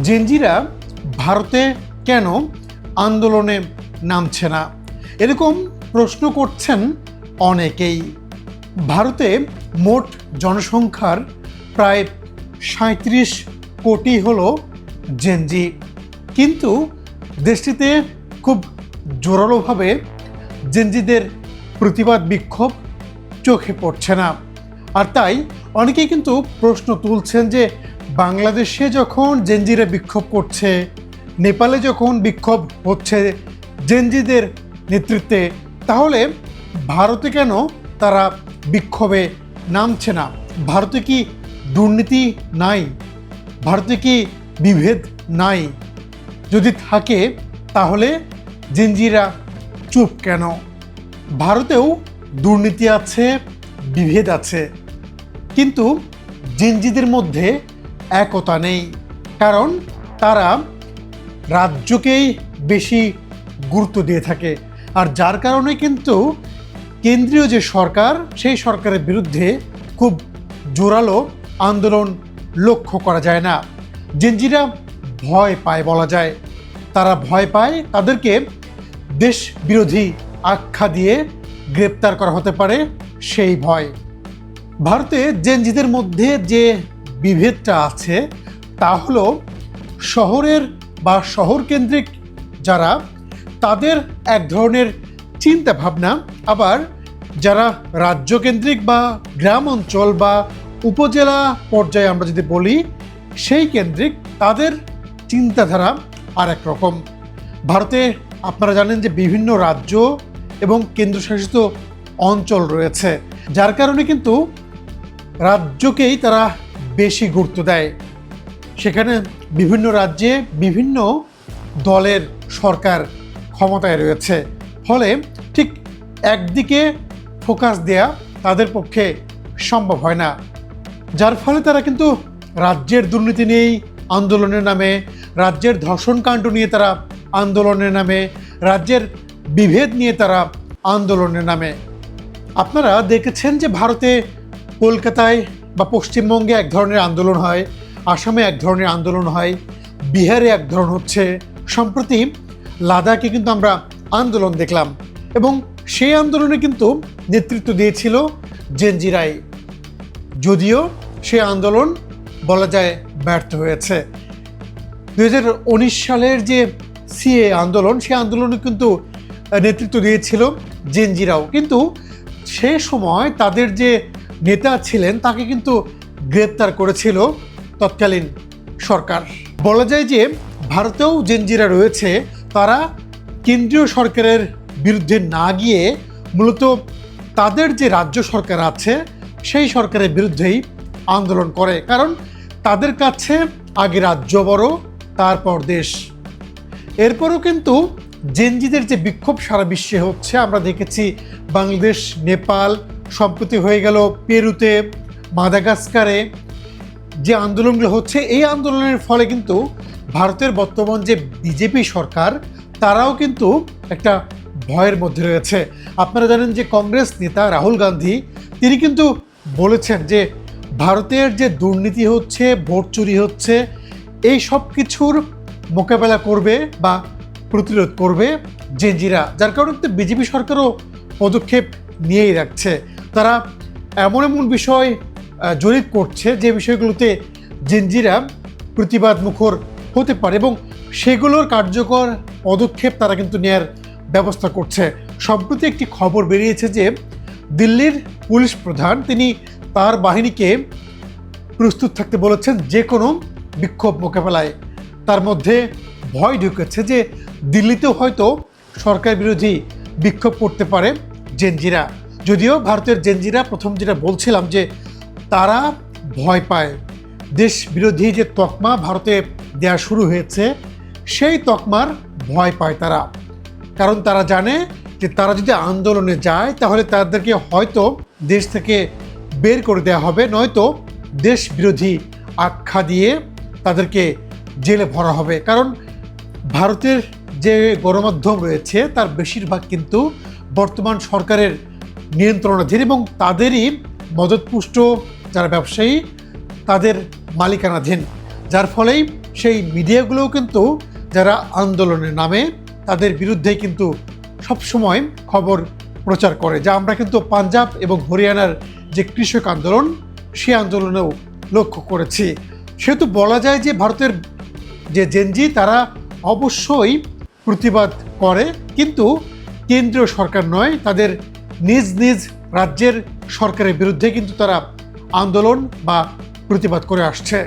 জেনজিরা ভারতে কেন আন্দোলনে নামছে না, এরকম প্রশ্ন করছেন অনেকেই। ভারতে মোট জনসংখ্যার প্রায় ৩৭ কোটি হলো জেনজি, কিন্তু দেশটিতে খুব জোরালোভাবে জেনজিদের প্রতিবাদ বিক্ষোভ চোখে পড়ছে না। আর তাই অনেকেই কিন্তু প্রশ্ন তুলছেন যে বাংলাদেশে যখন জেনজিরা বিক্ষোভ করছে, নেপালে যখন বিক্ষোভ হচ্ছে জেনজিদের নেতৃত্বে, তাহলে ভারতে কেন তারা বিক্ষোভে নামছে না? ভারতে কি দুর্নীতি নাই? ভারতে কি বিভেদ নাই? যদি থাকে তাহলে জেনজিরা চুপ কেন? ভারতেও দুর্নীতি আছে, বিভেদ আছে, কিন্তু জেনজিদের মধ্যে একতা নেই, কারণ তারা রাজ্যকেই বেশি গুরুত্ব দিয়ে থাকে। আর যার কারণে কিন্তু কেন্দ্রীয় যে সরকার, সেই সরকারের বিরুদ্ধে খুব জোরালো আন্দোলন লক্ষ্য করা যায় না। জেনজিরা ভয় পায় বলা যায়। তারা ভয় পায় তাদেরকে দেশ বিরোধী আখ্যা দিয়ে গ্রেপ্তার করা হতে পারে, সেই ভয়। ভারতে জেনজিদের মধ্যে যে বিভেদটা আছে তা হলো শহরের বা শহর কেন্দ্রিক যারা, তাদের এক ধরনের চিন্তা ভাবনা, আবার যারা রাজ্যকেন্দ্রিক বা গ্রাম অঞ্চল বা উপজেলা পর্যায়ে আমরা যদি বলি সেই কেন্দ্রিক, তাদের চিন্তাধারা আর এক রকম। ভারতে আপনারা জানেন যে বিভিন্ন রাজ্য এবং কেন্দ্রশাসিত অঞ্চল রয়েছে, যার কারণে কিন্তু রাজ্যকেই তারা বেশি গুরুত্ব দেয়। সেখানে বিভিন্ন রাজ্যে বিভিন্ন দলের সরকার ক্ষমতায় রয়েছে, ফলে ঠিক একদিকে ফোকাস দেয়া তাদের পক্ষে সম্ভব হয় না। যার ফলে তারা কিন্তু রাজ্যের দুর্নীতি নিয়েই আন্দোলনের নামে, রাজ্যের ধর্ষণকাণ্ড নিয়ে তারা আন্দোলনের নামে, রাজ্যের বিভেদ নিয়ে তারা আন্দোলনের নামে। আপনারা দেখেছেন যে ভারতে কলকাতায় বা পশ্চিমবঙ্গে এক ধরনের আন্দোলন হয়, আসামে এক ধরনের আন্দোলন হয়, বিহারে এক ধরন হচ্ছে, সম্প্রতি লাদাখে কিন্তু আমরা আন্দোলন দেখলাম, এবং সেই আন্দোলনে কিন্তু নেতৃত্ব দিয়েছিল জেনজিরাই, যদিও সে আন্দোলন বলা যায় ব্যর্থ হয়েছে। 2019 সালের যে সিএ আন্দোলন, সেই আন্দোলনে কিন্তু নেতৃত্ব দিয়েছিল জেনজিরাও, কিন্তু সে সময় তাদের যে নেতা ছিলেন তাকে কিন্তু গ্রেপ্তার করেছিল তৎকালীন সরকার। বলা যায় যে ভারতেও জেনজিরা রয়েছে, তারা কেন্দ্রীয় সরকারের বিরুদ্ধে না গিয়ে মূলত তাদের যে রাজ্য সরকার আছে সেই সরকারের বিরুদ্ধেই আন্দোলন করে, কারণ তাদের কাছে আগে রাজ্য বড়, তারপর দেশ। এরপরও কিন্তু জেনজিদের যে বিক্ষোভ সারা বিশ্বে হচ্ছে, আমরা দেখেছি বাংলাদেশ, নেপাল, সম্প্রতি হয়ে গেল পেরুতে, মাদাগাস্কারে যে আন্দোলনগুলো হচ্ছে, এই আন্দোলনের ফলে কিন্তু ভারতের বর্তমান যে বিজেপি সরকার, তারাও কিন্তু একটা ভয়ের মধ্যে রয়েছে। আপনারা জানেন যে কংগ্রেস নেতা রাহুল গান্ধী, তিনি কিন্তু বলেছেন যে ভারতের যে দুর্নীতি হচ্ছে, ভোট চুরি হচ্ছে, এই সব কিছুর মোকাবেলা করবে বা প্রতিরোধ করবে জেনজিরা, যার কারণে কিন্তু বিজেপি সরকারও পদক্ষেপ নিয়েই রাখছে। তারা এমন এমন বিষয় জরিপ করছে যে বিষয়গুলোতে জেনজিরা প্রতিবাদ মুখর হতে পারে, এবং সেগুলোর কার্যকর পদক্ষেপ তারা কিন্তু নেয়ার ব্যবস্থা করছে। সম্প্রতি একটি খবর বেরিয়েছে যে দিল্লির পুলিশ প্রধান, তিনি তার বাহিনীকে প্রস্তুত থাকতে বলেছেন যে কোনো বিক্ষোভ মোকাবেলায়। তার মধ্যে ভয় ঢুকেছে যে দিল্লিতেও হয়তো সরকার বিরোধী বিক্ষোভ করতে পারে জেনজিরা। যদিও ভারতের জেনজিরা, প্রথম যেটা বলছিলাম যে তারা ভয় পায়, দেশ বিরোধী যে তকমা ভারতে দেয়া শুরু হয়েছে সেই তকমার ভয় পায় তারা, কারণ তারা জানে যে তারা যদি আন্দোলনে যায় তাহলে তাদেরকে হয়তো দেশ থেকে বের করে দেওয়া হবে, নয়তো দেশ বিরোধী আখ্যা দিয়ে তাদেরকে জেলে ভরা হবে। কারণ ভারতের যে গণমাধ্যম রয়েছে তার বেশিরভাগ কিন্তু বর্তমান সরকারের নিয়ন্ত্রণাধীন, এবং তাদেরই মদতপুষ্ট যারা ব্যবসায়ী তাদের মালিকানাধীন, যার ফলেই সেই মিডিয়াগুলোও কিন্তু যারা আন্দোলনের নামে তাদের বিরুদ্ধে কিন্তু সবসময় খবর প্রচার করে, যা আমরা কিন্তু পাঞ্জাব এবং হরিয়ানার যে কৃষক আন্দোলন সে আন্দোলনেও লক্ষ্য করেছি। সেহেতু বলা যায় যে ভারতের যে জেনজি তারা অবশ্যই প্রতিবাদ করে, কিন্তু কেন্দ্রীয় সরকার নয়, তাদের নিজ নিজ রাজ্যের সরকারের বিরুদ্ধে কিন্তু তারা আন্দোলন বা প্রতিবাদ করে আসছে।